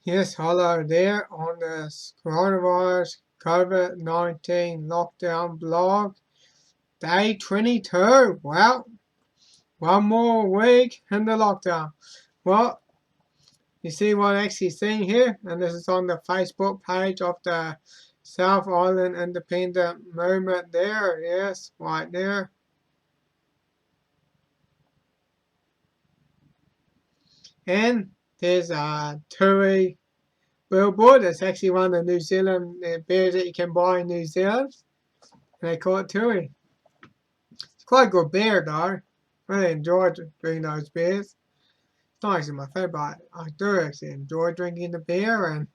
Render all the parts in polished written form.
Yes, hello there on this coronavirus COVID-19 lockdown blog. Day 22. Well, one more week in the lockdown. Well, you see what I'm actually seeing here? And this is on the Facebook page of the South Island Independent Movement there. Yes, right there. And there's a Tui billboard. It's actually one of the New Zealand beers that you can buy in New Zealand. And they call it Tui. It's quite a good beer though. Really enjoyed drinking those beers. It's not actually my favorite, but I do actually enjoy drinking the beer, and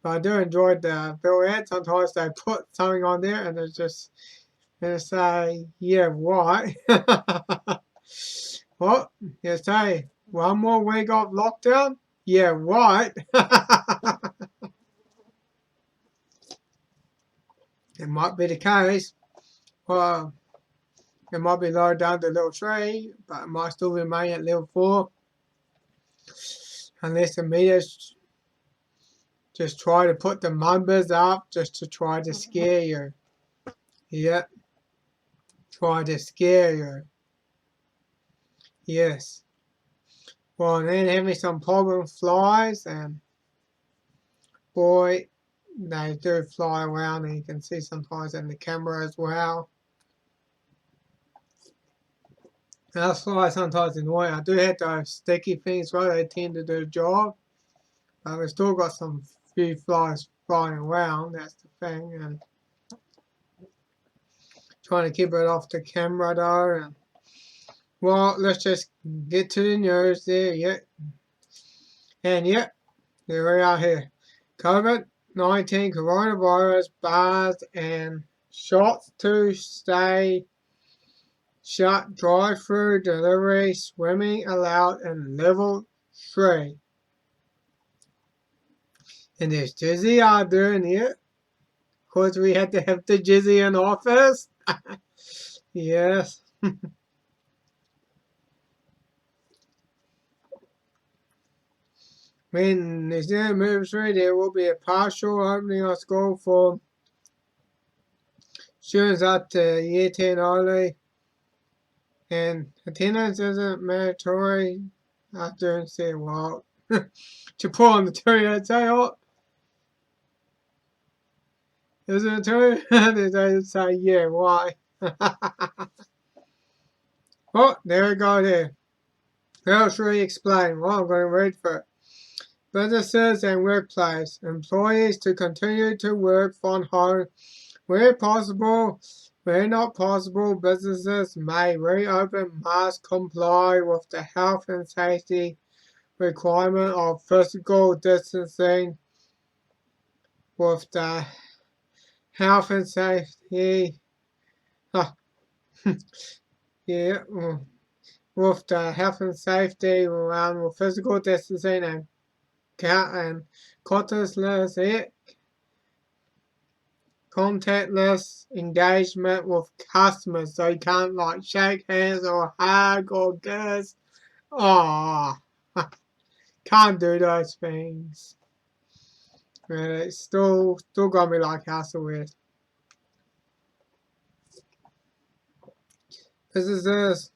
but I do enjoy the billet. Sometimes they put something on there and it's just gonna say, yeah, right. What? You say one more week of lockdown? Yeah, right. It might be the case. Well, it might be lowered down to level 3, but it might still remain at level 4. Unless the meters just try to put the numbers up just to try to scare you. Yeah, try to scare you. Yes. Well, and then having some problem flies, and boy, they do fly around, and you can see sometimes in the camera as well. Those flies sometimes annoying. I do have those sticky things, right? They tend to do the job. But we've still got some few flies flying around, that's the thing, and trying to keep it off the camera though. And well, let's just get to the news there, yeah. And yeah, there we are here. COVID-19 coronavirus bars and shops to stay shut, drive-through delivery, swimming allowed in level 3. And there's Jizzy out doing it. Of course, we had to have the Jizzy in office. Yes. When New Zealand moves through, there will be a partial opening of school for students up to year 10 only. And attendance isn't mandatory. I don't say, well, to pull on the two, I'd say, oh, is it a two? They say, yeah, why? Oh, there we go there. Level 3 explain. Well, I'm going to read for it. Businesses and workplace. Employees to continue to work from home where possible. Where not possible, businesses may reopen must comply with the health and safety requirement of physical distancing with the health and safety yeah, with the health and safety around with physical distancing and contactless engagement with customers, so you can't like shake hands or hug or kiss. Oh, can't do those things. It's still gonna be like hassle with. Businesses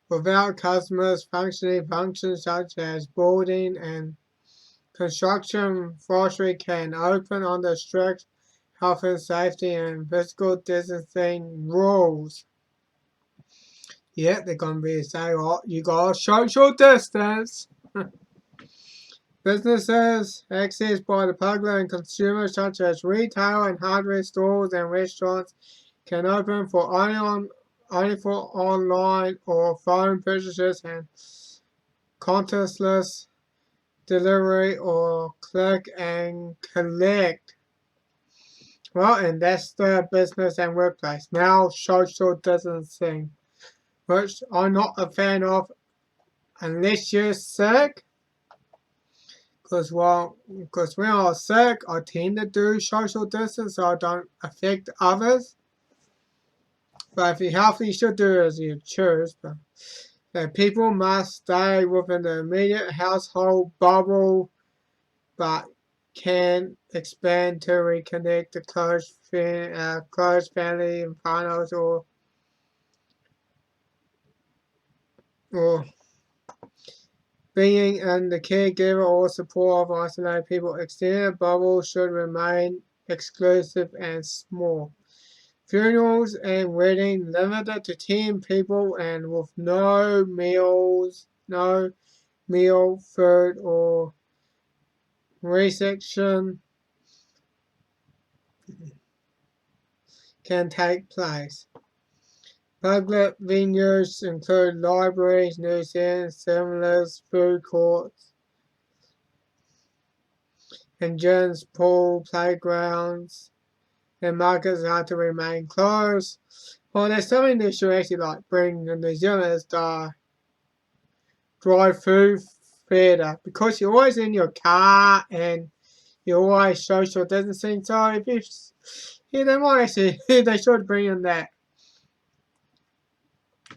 without customers functioning functions such as boarding and construction forestry can open under strict health and safety and physical distancing rules. Yeah, they're gonna be saying, oh, you got social distance. Businesses accessed by the public and consumers such as retail and hardware stores and restaurants can open for only for online or phone purchases and contactless delivery or click and collect. Well, and that's the business and workplace. Now, social distancing, which I'm not a fan of unless you're sick. Because when I was sick, I tend to do social distance so I don't affect others. But if you're healthy, you should do it as you choose. But people must stay within the immediate household bubble but can expand to reconnect the close family and partners or being in the caregiver or support of isolated people. Extended bubbles should remain exclusive and small. Funerals and weddings limited to 10 people and with no meal, food, or reception can take place. Public venues include libraries, museums, cinemas, food courts, and gyms, pool, playgrounds, and markets are to remain closed. Well, there's something they should actually like bring in New Zealand is the drive-through theatre because you're always in your car and you're always social distancing. So if you, yeah, they might actually they should bring in that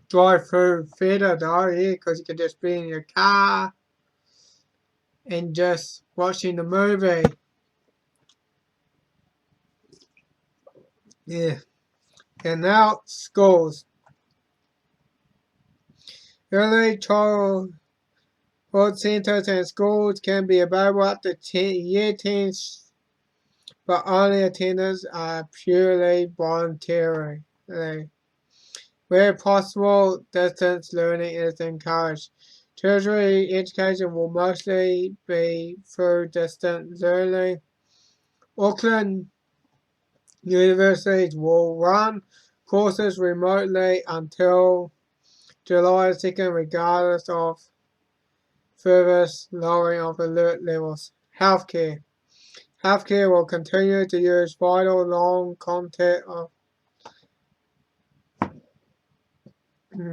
drive-through theatre though, yeah, because you can just be in your car and just watching the movie. Yeah. And now schools. Early childhood centers and schools can be available up to year 10, but only attendance are purely voluntary. Where possible, distance learning is encouraged. Tertiary education will mostly be through distance learning. Auckland universities will run courses remotely until July 2nd, regardless of further lowering of alert levels. Healthcare. Healthcare will continue to use vital long contact of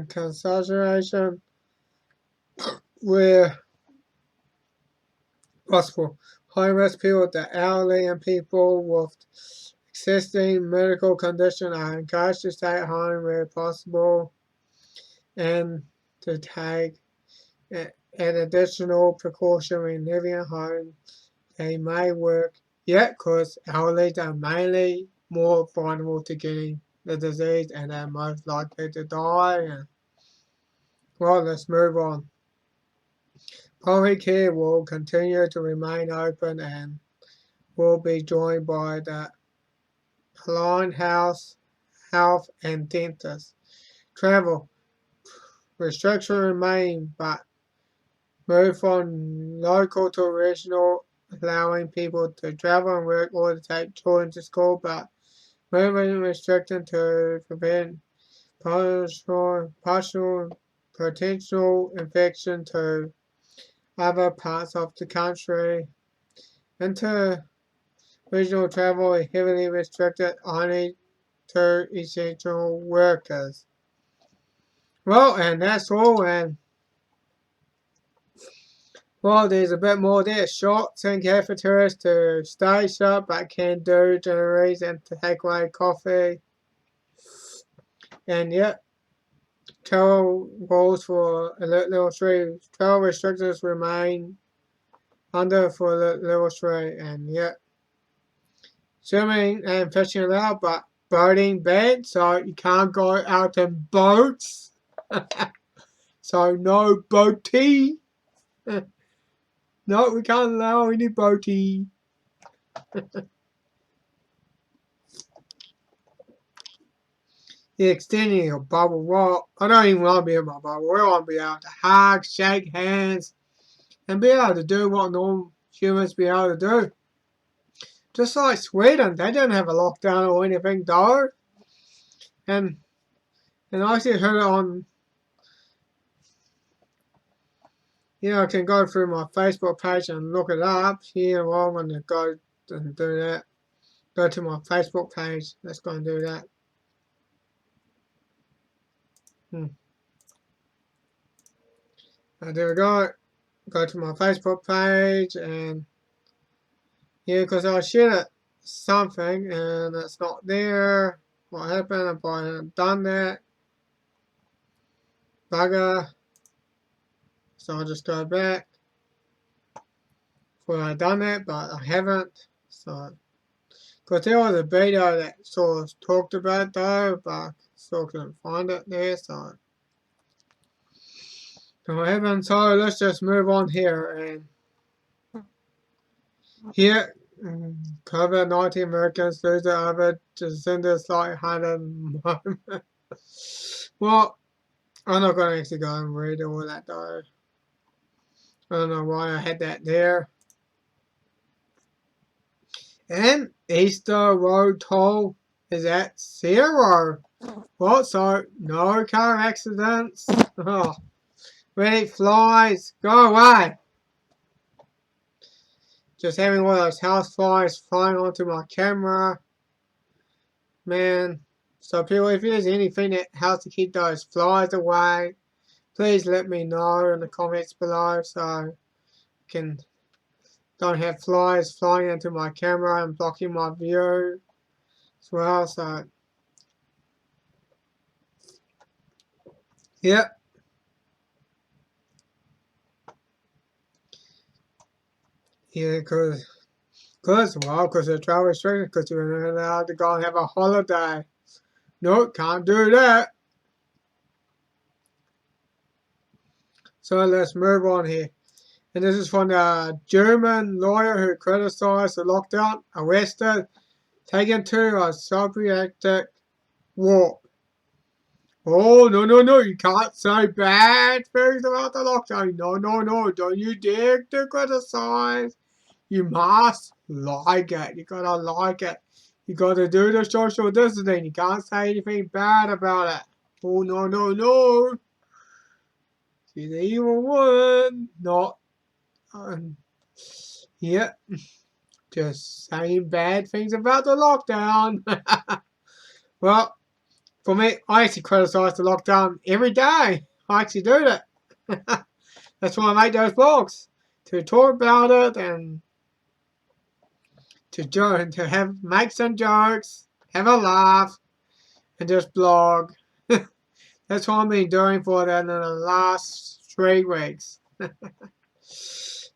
consideration where possible. High-risk people, the elderly, and people with existing medical condition are encouraged to stay at home where possible and to take an additional precaution when living at home. They may work yet because elderly are mainly more vulnerable to getting the disease and are most likely to die. Well, let's move on. Primary care will continue to remain open and will be joined by the Allied Health and Dentists. Travel restrictions remain, but move from local to regional, allowing people to travel and work or to take children to school, but moving restrictions to prevent partial potential infection to other parts of the country. Inter-regional travel is heavily restricted only to essential workers. Well, and that's all. And well, there's a bit more there. Shops and cafeterias to stay shut, but can do deliveries and to take away coffee. And yet, travel rules for alert level 3. Travel restrictions remain under for alert level 3. And yet, swimming and fishing allowed, but boating banned, so you can't go out in boats. So no boating. No, we can't allow any boating. Extending a bubble. Well, I don't even want to be in my bubble. I want to be able to hug, shake hands, and be able to do what normal humans be able to do. Just like Sweden, they don't have a lockdown or anything, though. And I actually heard it on, I can go through my Facebook page and look it up. Here, well, I'm going to go and do that. Go to my Facebook page. Let's go and do that. There we go. Go to my Facebook page and because I shared something and it's not there. What happened if I hadn't done that? Bugger. So I'll just go back. Well, I done it, but I haven't. So, because there was a video that sort of talked about it though, but I still couldn't find it there. So I haven't. So let's just move on here and here. COVID-19 Americans lose their other descendants like 100 Well, I'm not going to actually go and read all that though. I don't know why I had that there. And Easter Road toll is at 0. Well, so no car accidents. Oh, really flies, go away. Just having one of those house flies flying onto my camera. Man. So people, if there's anything that helps to keep those flies away, please let me know in the comments below so I can don't have flies flying into my camera and blocking my view as well. So yep. Yeah, because the travel restrictions, because you're not allowed to go and have a holiday. Nope, can't do that. So let's move on here. And this is from the German lawyer who criticized the lockdown, arrested, taken to a psychiatric ward. Oh, no, you can't say bad things about the lockdown. No, don't you dare to criticize. You must like it. You gotta like it. You gotta do the social distancing. You can't say anything bad about it. Oh, no. She's the evil one. Not, yeah, just saying bad things about the lockdown. Well, for me, I actually criticize the lockdown every day. I actually do that. That's why I make those vlogs. To talk about it and to make some jokes, have a laugh, and just blog. That's what I've been doing for the last 3 weeks.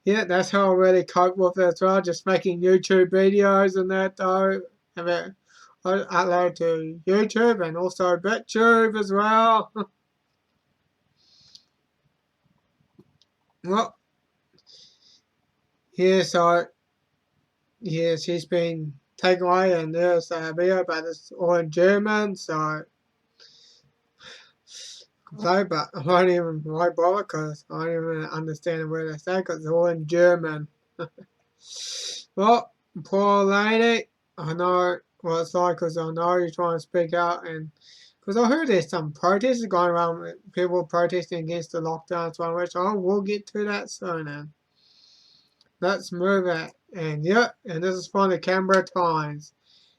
Yeah, that's how I really cope with it as well. Just making YouTube videos and that though. I upload to YouTube and also BitTube as well. Well, yeah, so yeah, she's been taken away and there's a video, but it's all in German, so but I won't even bother because I don't even understand the word they say because it's all in German. Well, poor lady, I know what it's like because I know you're trying to speak out and because I heard there's some protests going around with people protesting against the lockdowns, which I will get to that soon. And let's move it. And yep, and this is from the Canberra Times.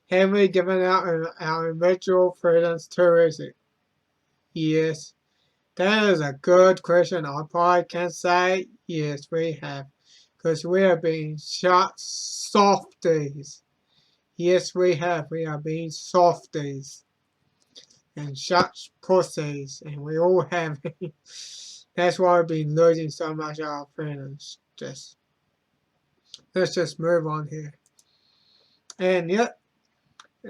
Have we given out our individual freedoms too easy? Yes. That is a good question. I probably can say yes, we have. Because we are being shot softies. Yes, we have. We are being softies. And shut pussies. And we all have. That's why we've been losing so much of our freedoms. Let's just move on here. And yep.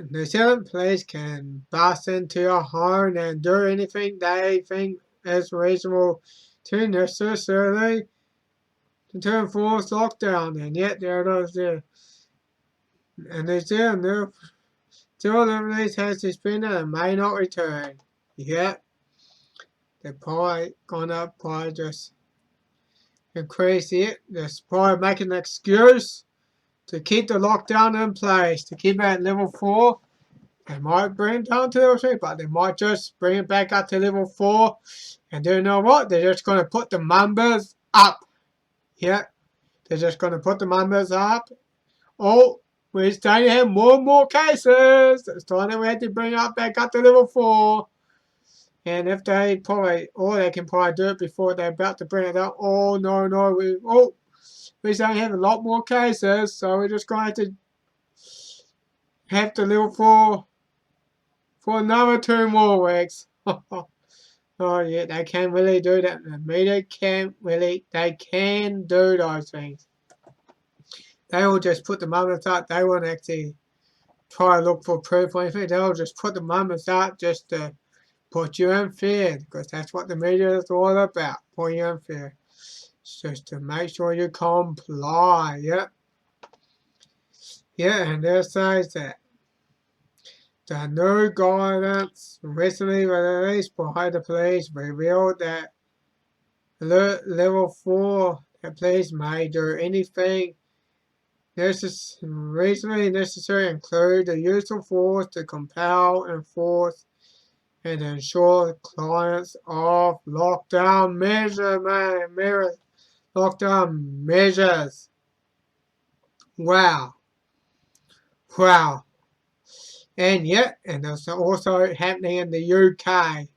New Zealand police can bust into your home and do anything they think is reasonable to necessarily to enforce lockdown, and yet there it is there. And New Zealand still police has suspended and may not return. Yet they're probably gonna just increase it. They're probably making an excuse to keep the lockdown in place, to keep it at level 4. They might bring it down to level 3, but they might just bring it back up to level 4. And do you know what? They're just going to put the numbers up. Yeah, they're just going to put the numbers up. Oh, we're starting to have more and more cases. It's time that we have to bring it back up to level 4. And if they they can probably do it before they're about to bring it up. Oh, no, we're starting to have a lot more cases. So we're just going to have to level 4 for another 2 more weeks. Oh yeah, they can really do that. The media they can do those things. they will just put the moments up. They won't actually try to look for proof or anything. They'll just put the moments up just to put you in fear, because that's what the media is all about, putting you in fear. It's just to make sure you comply. Yep. Yeah, and there says that the new guidance recently released by the police revealed that level 4 that police may do anything reasonably necessary, include the use of force to compel, enforce, and ensure clients of lockdown measures. Wow. Wow. And yet, and that's also happening in the UK.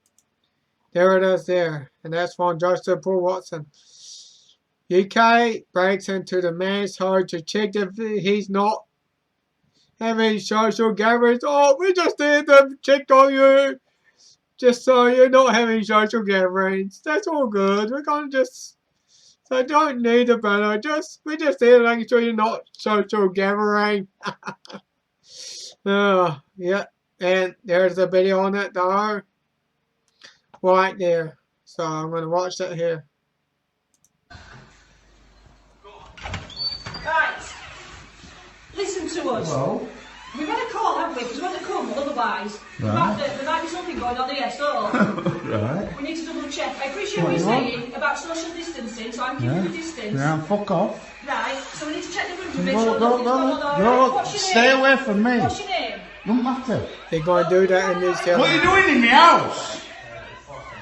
There it is there. And that's from Joseph Paul Watson. UK breaks into the man's home to check if he's not having social gatherings. Oh, we just need to check on you. Just so you're not having social gatherings. That's all good. We're gonna just, so don't need a banner. We just need to make sure you're not social gathering. Yeah. And there's a video on it though. Right there. So I'm gonna watch that here. Right. Listen to us. Well, We've had a call, haven't we? Because we want to come, otherwise there might be something going on here, so right. we need to double check. I appreciate what you're saying about social distancing, so I'm keeping the distance. Yeah, fuck off. Right, so we need to check the room to make sure nothing's going on. No, What's your stay name? away from me. What's your name? Don't matter. They're gonna do that in this What are you doing in my house?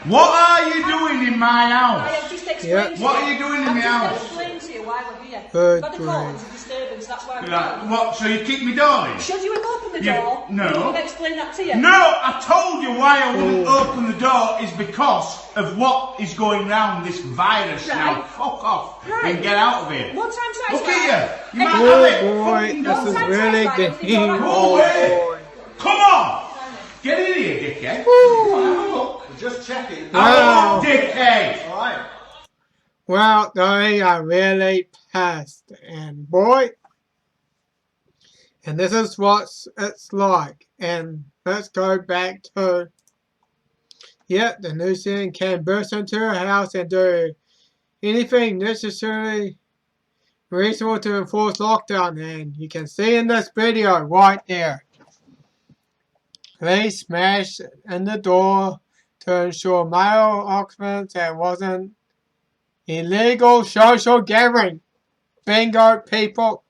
What are you doing in my I house? have just explained to you. What are you doing in my I've house? just explained to you why we're here. Good We've had a call, there's a disturbance, that's why we're Right, here. what, so you kicked me door? Should you have opened the Yeah, door? no. I've explained that to you. No, I told you why I wouldn't open the door is because of what is going round this virus now. Right. Fuck off Right. and get out of here. One time twice. Look at you. You might Hey, have it. Oh boy, Fucking this is Don't really touch that, getting. right? Oh boy. Come on! Get in here, dickhead. Come on, have a look. Just checking. Wow. Dickhead! Alright. Well, they are really pissed, and boy, and this is what it's like. And let's go back to, the New Zealand can burst into a house and do anything necessary reasonable to enforce lockdown, and you can see in this video right there. They smashed in the door to ensure male occupants that wasn't illegal social gathering. Bingo, people.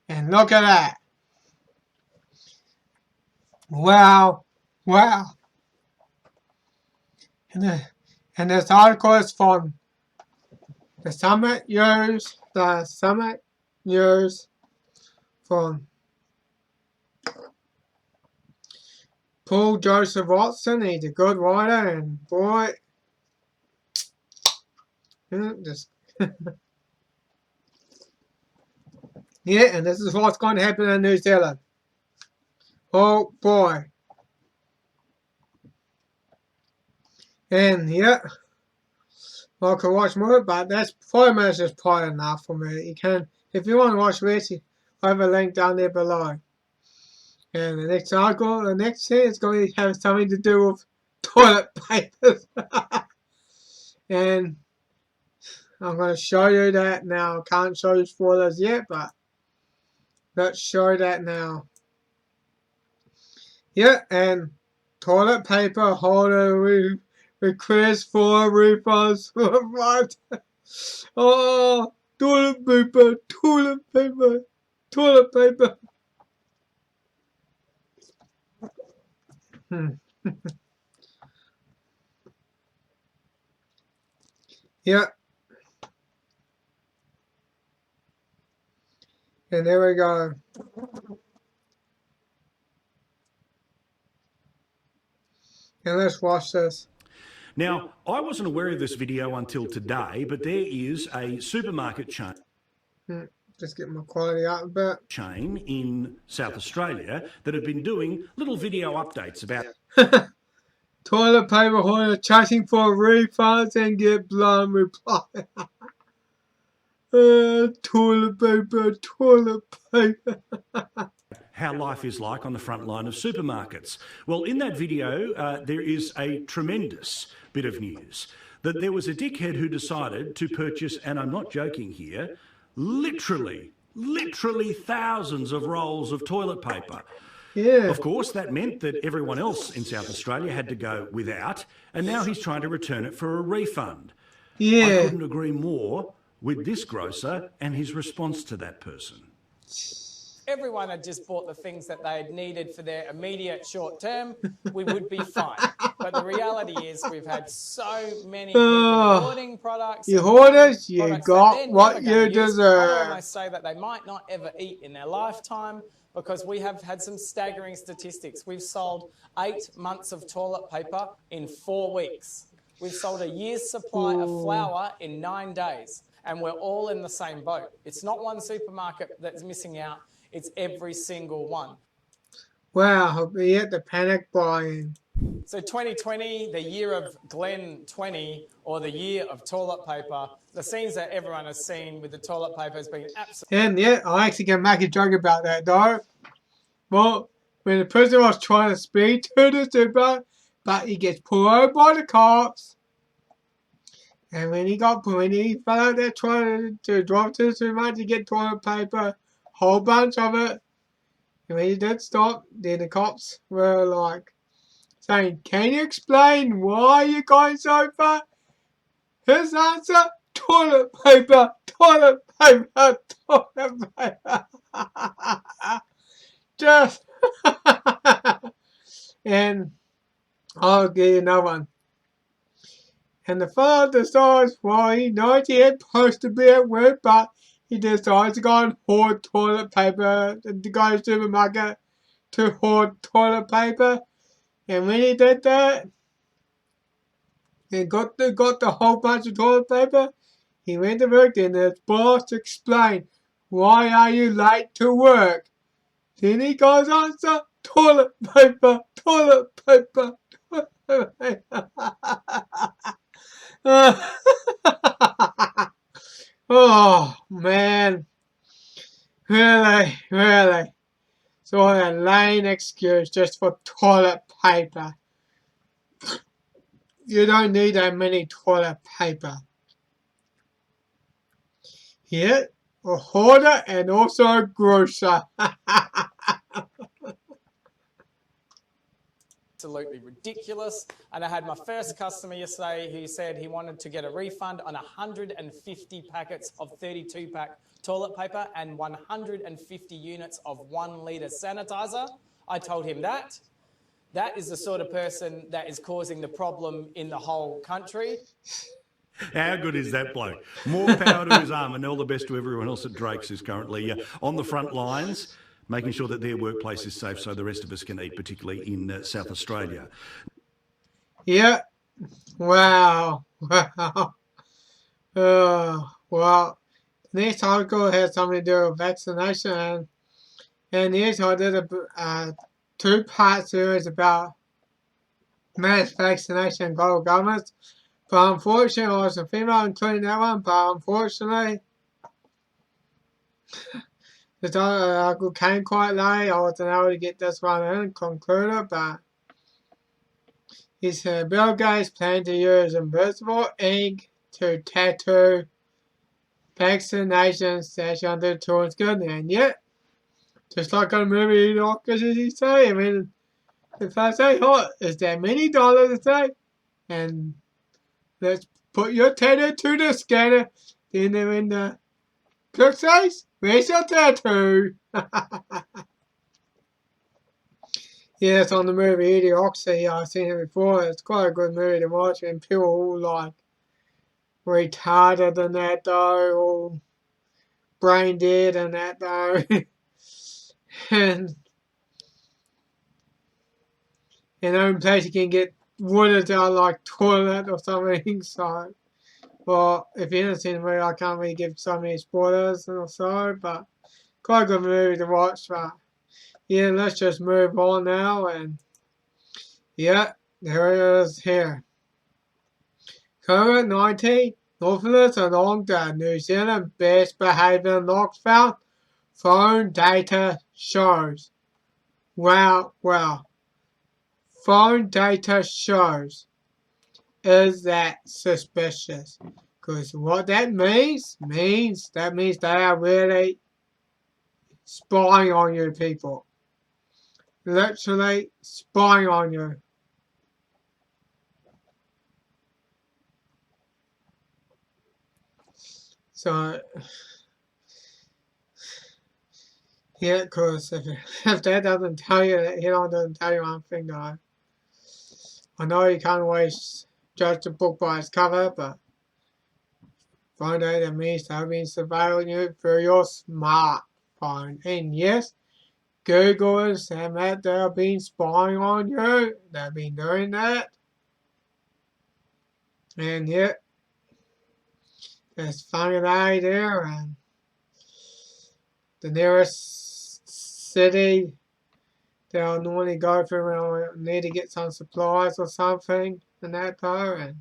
And look at that. Wow. Wow. And this article is from the Summit News from Paul Joseph Watson. He's a good writer, and boy, just and this is what's going to happen in New Zealand. Oh boy. And I could watch more, but that's 5 minutes is probably enough for me. You can, if you want to watch this, I have a link down there below. And the next article, the next thing is going to have something to do with toilet papers. And I'm going to show you that now. Can't show you spoilers yet, but let's show that now. And toilet paper holder request for refunds. What? Oh, toilet paper. And there we go. And let's watch this. Now, I wasn't aware of this video until today, but there is a supermarket Just get my quality up a bit. chain in South Australia that have been doing little video updates about Toilet paper holder chasing for refunds and get blown reply. Toilet paper, toilet paper. How life is like on the front line of supermarkets. Well, in that video, there is a tremendous bit of news that there was a dickhead who decided to purchase, and I'm not joking here, literally thousands of rolls of toilet paper. Yeah. Of course, that meant that everyone else in South Australia had to go without, and now he's trying to return it for a refund. I Yeah. couldn't agree more with this grocer and his response to that person. Everyone had just bought the things that they had needed for their immediate short term, we would be fine. But the reality is we've had so many people hoarding products. You hoarders, you products got what you deserve. I'd almost say that they might not ever eat in their lifetime, because we have had some staggering statistics. We've sold 8 months of toilet paper in 4 weeks. We've sold a year's supply of flour in 9 days. And we're all in the same boat. It's not one supermarket that's missing out. It's every single one. Wow, we hit the panic buying. So 2020, the year of Glen 20, or the year of toilet paper, the scenes that everyone has seen with the toilet paper has been absolutely... And yeah, I actually can make a joke about that though. Well, when the person was trying to speed to the super, but he gets pulled over by the cops. And when he fell out there trying to drive to the supermarket to get toilet paper, whole bunch of it. And when he did stop, then the cops were like saying, "Can you explain why you're going so far?" His answer: toilet paper, toilet paper, toilet paper. Just and I'll give you another one. And the fellow decides, well, he knows he ain't supposed to be at work, but he decides to go and hoard toilet paper, to go to the supermarket to hoard toilet paper. And when he did that, and got the whole bunch of toilet paper, he went to work, and his boss explained, "Why are you late to work?" Then he goes on to toilet paper, toilet paper, toilet paper. Oh man, really. So a lame excuse just for toilet paper. You don't need that many toilet paper. Yeah, a hoarder and also a grocer. Absolutely ridiculous. And I had my first customer yesterday who said he wanted to get a refund on 150 packets of 32-pack toilet paper and 150 units of 1 litre sanitizer. I told him that. That is the sort of person that is causing the problem in the whole country. How good is that bloke? More power to his arm, and all the best to everyone else at Drake's who's currently on the front lines, making sure that their workplace is safe so the rest of us can eat, particularly in South Australia. Yeah. Wow. Well, next article has something to do with vaccination, and this I did a 2-part series about mass vaccination and global governments. But unfortunately, I was a female including that one, but unfortunately, this article came quite late. I wasn't able to get this one in concluded, but he said Bill Gates planned to use invisible ink to tattoo vaccination stats under the tool's good, and yet, just like on the movie Doctors, as you say, I mean, if I say, "Oh, is there many dollars to say?" and let's put your tattoo to the scanner, then they're in the click says, "Where's your tattoo?" Yeah, it's on the movie Idiocracy. I've seen it before. It's quite a good movie to watch, and people all like retarded and that though, or brain dead and that though. And in the only place you can get water down like toilet or something, so well, if you haven't seen the movie, I can't really give so many spoilers or so, but quite a good movie to watch. But yeah, let's just move on now, and yeah, there it is here. COVID-19 Northerners along the New Zealand best behaviour lockdown phone data shows. Well, phone data shows. Is that suspicious? Because what that means they are really spying on you people. Literally spying on you. So, yeah, because if that doesn't tell you that, doesn't tell you one thing, though. I know you can't always judge the book by its cover, but phone data means they've been surveilling you through your smartphone. And yes, Google has admitted they've been spying on you. They've been doing that. And yet, there's Whangarei there, and the nearest city they'll normally go through when they need to get some supplies or something, and that though.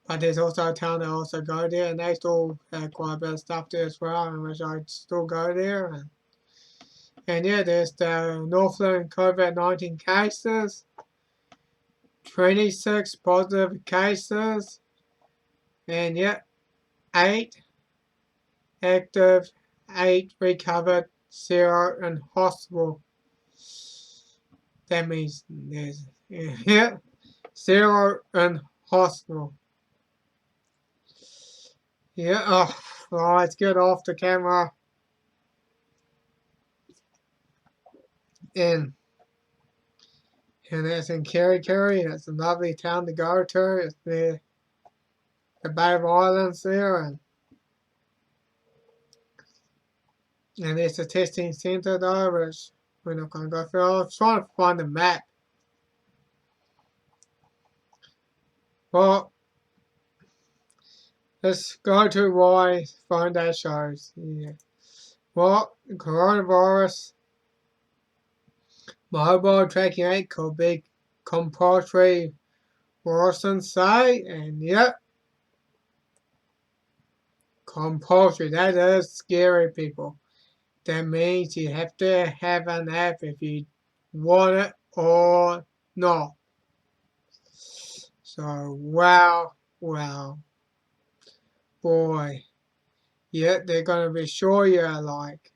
But there's also a town that also go there, and they still have quite a bit of stuff there as well, and which I'd still go there. And yeah, there's the Northland COVID-19 cases, 26 positive cases, and yeah, 8 active, 8 recovered, 0 in hospital. That means there's 0 in hospital. Yeah, well, let's get off the camera. And that's in Kerry. It's a lovely town to go to. It's near the Bay of Islands there, and it's a testing centre though, which we're not going to go through. I was trying to find the map. Well, let's go to why phone data shows. Yeah. Well, coronavirus mobile tracking aid could be compulsory, Wilson say, and yep, compulsory. That is scary, people. That means you have to have an app if you want it or not. So, wow, boy. Yeah, they're going to be sure you're like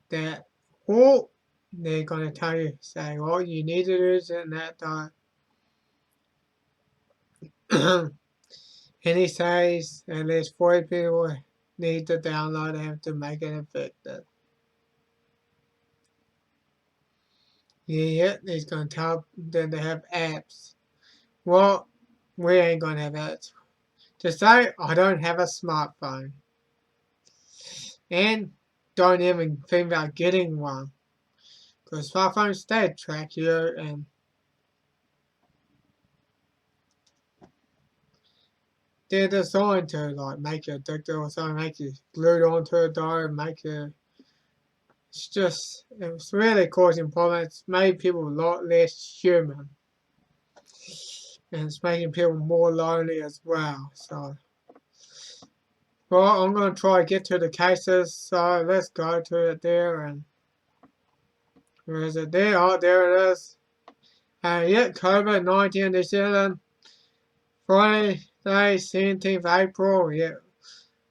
that. Or they're going to tell you, say, well, you need to do this and that, though. And he says at least 40 people need to download it to make it effective. Yeah, he's going to tell them to have apps. Well, we ain't going to have apps. To say, I don't have a smartphone. And don't even think about getting one. Because smartphones, they track you and they're designed to like make you addicted or something, make you glued onto a door, make you. It's really causing problems. It's made people a lot less human. And it's making people more lonely as well. So, well, I'm going to try to get to the cases. So let's go to it there. And where is it there? Oh, there it is. Yeah, COVID-19 New Zealand. Friday, 17th April. Yeah.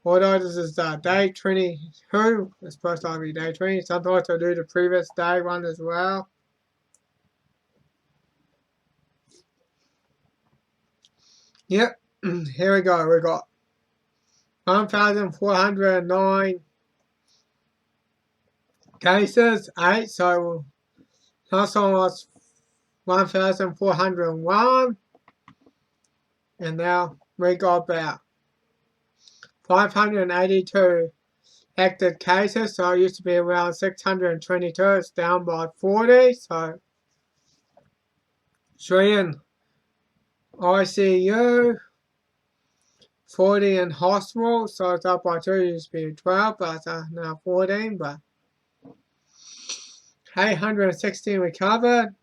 Although this is day 22, it's supposed to be day 20. Sometimes I do the previous day one as well. Yep, here we go. We got 1,409 cases, 8. So last one was 1,401. And now we got about 582 active cases, so it used to be around 622, it's down by 40, so 3 in ICU, 40 in hospital, so it's up by 2, it used to be 12, but it's now 14, but 816 recovered,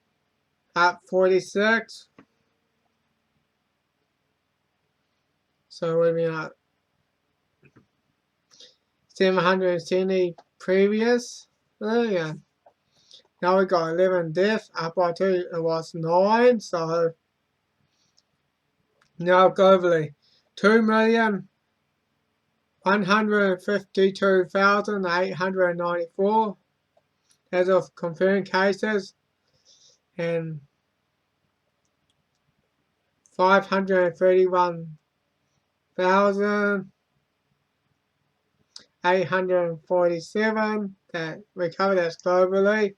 up 46, So we'll be like 770 previous. Yeah. Now we got 11 deaths. Up by 2, it was 9. So now globally, 2,152,894 as of confirmed cases, and 531,847 that recovered. That's globally.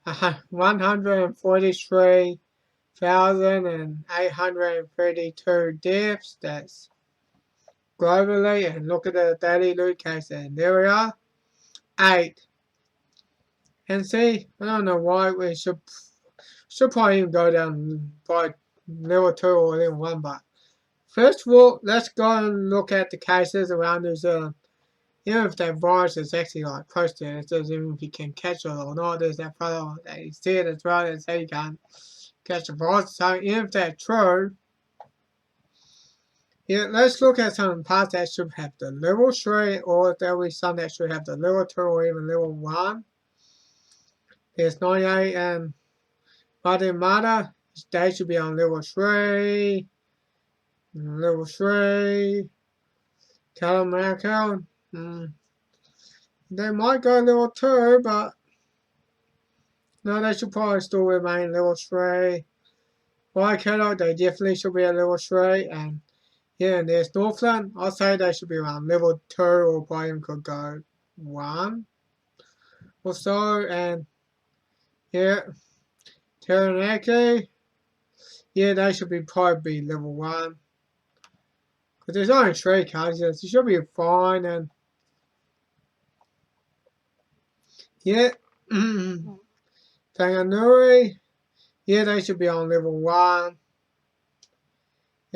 143,832 deaths. That's globally. And look at the daily loot cases. And there we are. 8. And see, I don't know why we should probably even go down by level 2 or level 1, but first of all, let's go and look at the cases around New Zealand. Even if that virus is actually like close to it, it says even if you can catch it or not, there's that fellow that you see it as well that say you can't catch the virus. So even if that's true, yeah, let's look at some parts that should have the level 3, or there will be some that should have the level 2 or even level 1. There's 98 and Mata. They should be on level 3. Level 3. Calamarico. They might go level 2, but no, they should probably still remain level 3. Waikato, they definitely should be at level 3. And yeah, and there's Northland. I'll say they should be around level 2, or probably even could go 1 or so. And yeah, Taranaki, yeah, they should probably be level 1. Because there's only 3 cases, you should be fine. And yeah, Whanganui, yeah, they should be on level 1.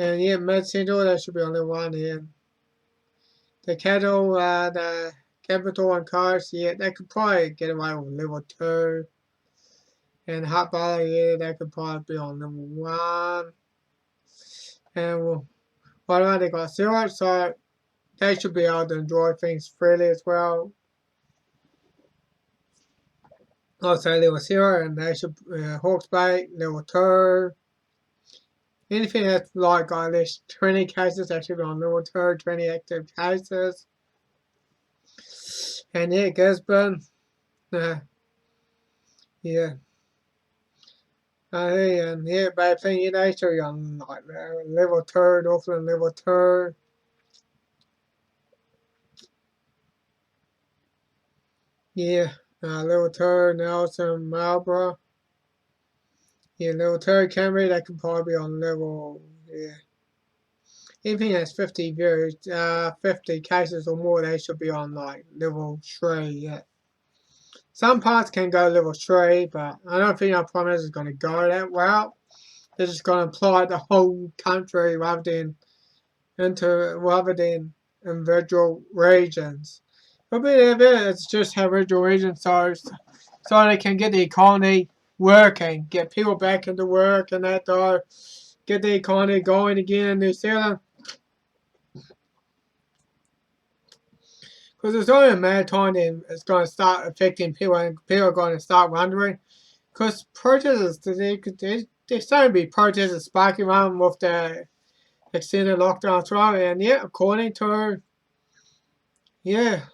And yeah, Med Central, they should be on level 1 here. The Cattle, the Capital and Cars, yeah, they could probably get away with level 2. And Hot Bar, yeah, they could probably be on level 1. And well, what about they got 0, so they should be able to enjoy things freely as well. Also level 0, and they should Hawke's Bay level 2. Anything that's like at least 20 cases, that should be on level 2, 20 active cases. And yeah, Gisborne, yeah. And yeah, but I think they should be on like level 2, Northland level 2. Yeah, level 2, Nelson, Marlborough. Yeah, level 2, Canberra, they could probably be on level, yeah. Anything that's 50 views, 50 cases or more, they should be on like level 3, yeah. Some parts can go level 3, but I don't think our promise is going to go that well. They're just going to apply the whole country rather than individual regions. But it's just individual regions, so they can get the economy working, get people back into work, and that get the economy going again in New Zealand. Because it's only a matter of time that it's going to start affecting people, and people are going to start wondering. Because protesters, there's starting to be protesters sparking around with the extended lockdown as well. And yeah, according to, yeah,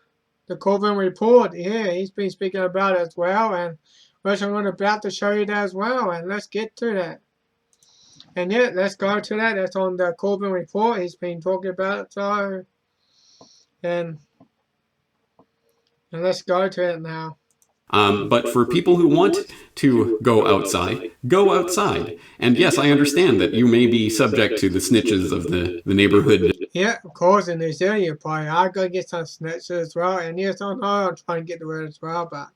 the Corbyn report, yeah, he's been speaking about it as well. And I'm about to show you that as well. And let's get to that. And yeah, let's go to that. That's on the Corbyn report. He's been talking about it. So, and let's go to it now. But for people who want to go outside, go outside. And yes, I understand that you may be subject to the snitches of the neighborhood. Yeah, of course, in New Zealand, you probably are going to get some snitches as well. And yes, I know I'm trying to get the word as well, but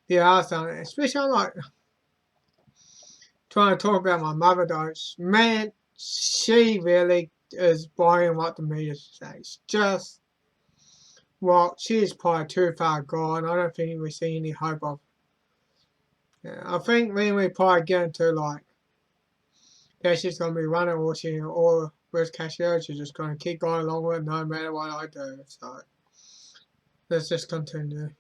there are some, especially I'm like trying to talk about my mother though. Man, she really is buying what the media says. Just, well, she's probably too far gone. I don't think we see any hope of. Yeah, I think when we probably get into like that she's gonna be running, or worst case scenario, you're just going to keep going along with it no matter what I do. So let's just continue.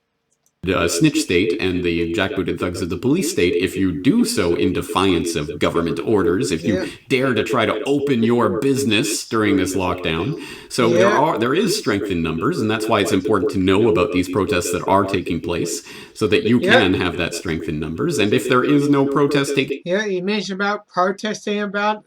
Snitch state and the jackbooted thugs of the police state if you do so in defiance of government orders, if you dare to try to open your business during this lockdown. So there is strength in numbers, and that's why it's important to know about these protests that are taking place so that you can have that strength in numbers. And if there is no protest taking... Yeah, you mentioned about protesting about,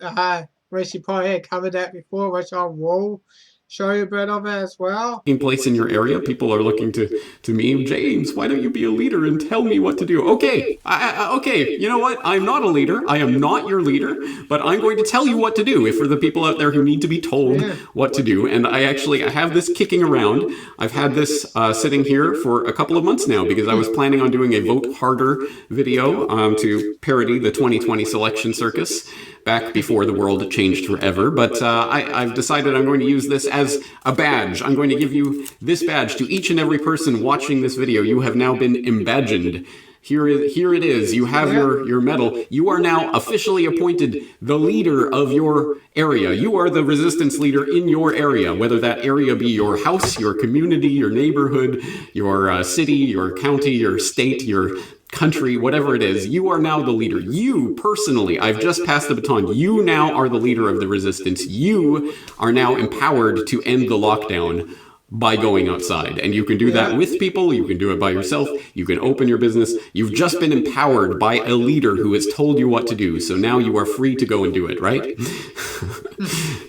which you probably had covered that before, which I will show you a bit of it as well. In place in your area, people are looking to me, James, why don't you be a leader and tell me what to do? Okay, okay, you know what? I'm not a leader. I am not your leader, but I'm going to tell you what to do if for the people out there who need to be told what to do. And I have this kicking around. I've had this sitting here for a couple of months now because I was planning on doing a Vote Harder video to parody the 2020 selection circus back before the world changed forever. But I've decided I'm going to use this as a badge. I'm going to give you this badge to each and every person watching this video. You have now been embadged. Here it is. You have your medal. You are now officially appointed the leader of your area. You are the resistance leader in your area, whether that area be your house, your community, your neighborhood, your city, your county, your state, your country, whatever it is. You are now the leader. You personally, I've just passed the baton. You now are the leader of the resistance. You are now empowered to end the lockdown by going outside. And you can do that with people. You can do it by yourself. You can open your business. You've just been empowered by a leader who has told you what to do. So now you are free to go and do it, right?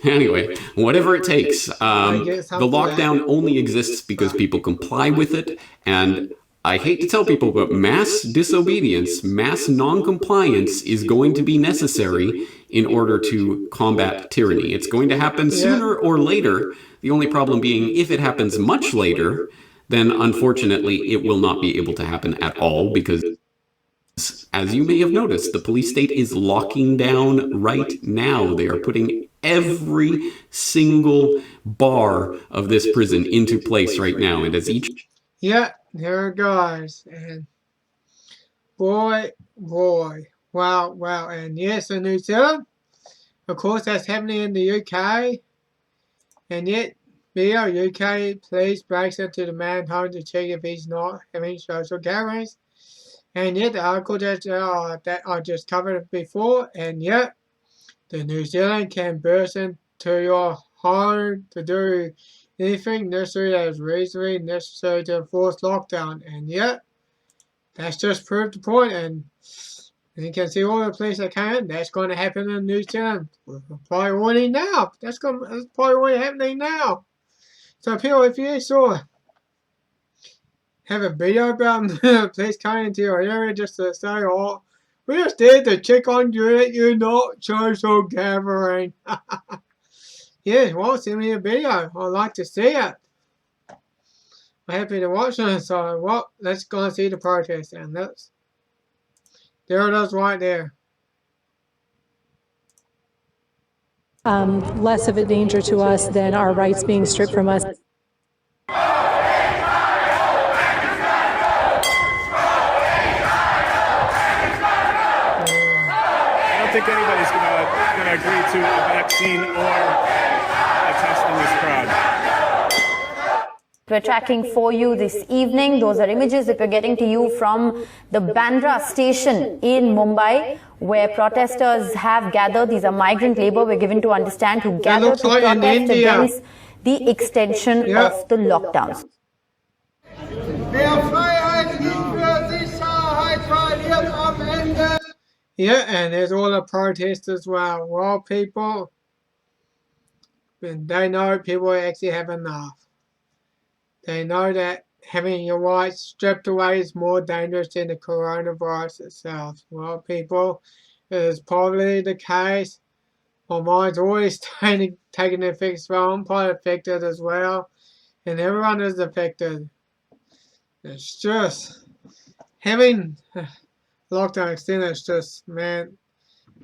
Anyway, whatever it takes. The lockdown only exists because people comply with it. And I hate to tell people, but mass disobedience, mass non-compliance is going to be necessary in order to combat tyranny. It's going to happen sooner or later. The only problem being, if it happens much later, then unfortunately it will not be able to happen at all because, as you may have noticed, the police state is locking down right now. They are putting every single bar of this prison into place right now. And as each... Yeah, there it goes. And boy, wow. And yes, in New Zealand, of course, that's happening in the UK. And yet, UK police breaks into the man's home to check if he's not having social gatherings. And yet, the article that I just covered before, and yet, the New Zealand can burst into your home to do anything necessary that is reasonably necessary to enforce lockdown. And yet, that's just proved the point. And you can see all the police that can. That's going to happen in New Zealand. Probably already now. That's probably already happening now. So people, if you saw have a video about police coming into your area just to say, oh, we just did to check on you that you're not social gathering. Yeah, well, send me a video. I'd like to see it. I'm happy to watch it. So, well, let's go and see the protest. And there it is right there. Less of a danger to us than our rights being stripped from us. I don't think anybody's going to agree to a vaccine or a test in this crowd. We're tracking for you this evening. Those are images that we're getting to you from the Bandra station in Mumbai, where protesters have gathered. These are migrant labor, we're given to understand, who gathered to protest against the extension of the lockdowns. Yeah, and there's all the protests as well. Well, people, they know people actually have enough. They know that having your rights stripped away is more dangerous than the coronavirus itself. Well, people, it is probably the case. My mind's always taking effect, so I'm probably affected as well. And everyone is affected. It's just having lockdown extended. It's just, man,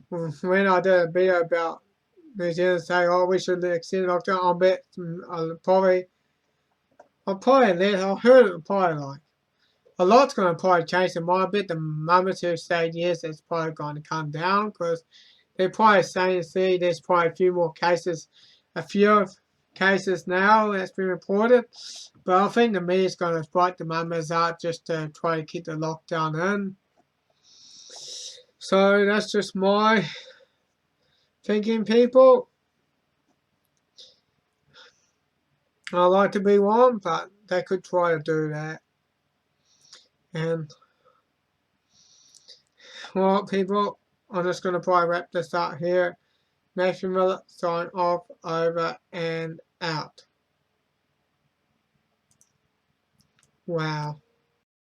when I did a video about New Zealand saying, oh, we should extend lockdown, I'll bet I heard it probably like a lot's going to probably change their mind a bit. The moment who said yes, it's probably going to come down because they're probably saying, see, there's probably a few more cases, cases now that's been reported. But I think the media's going to fight the numbers out just to try to keep the lockdown in. So that's just my thinking, people. I like to be one, but they could try to do that. And, well, people, I'm just going to probably wrap this up here. Nathan Miller, sign off, over and out. Wow.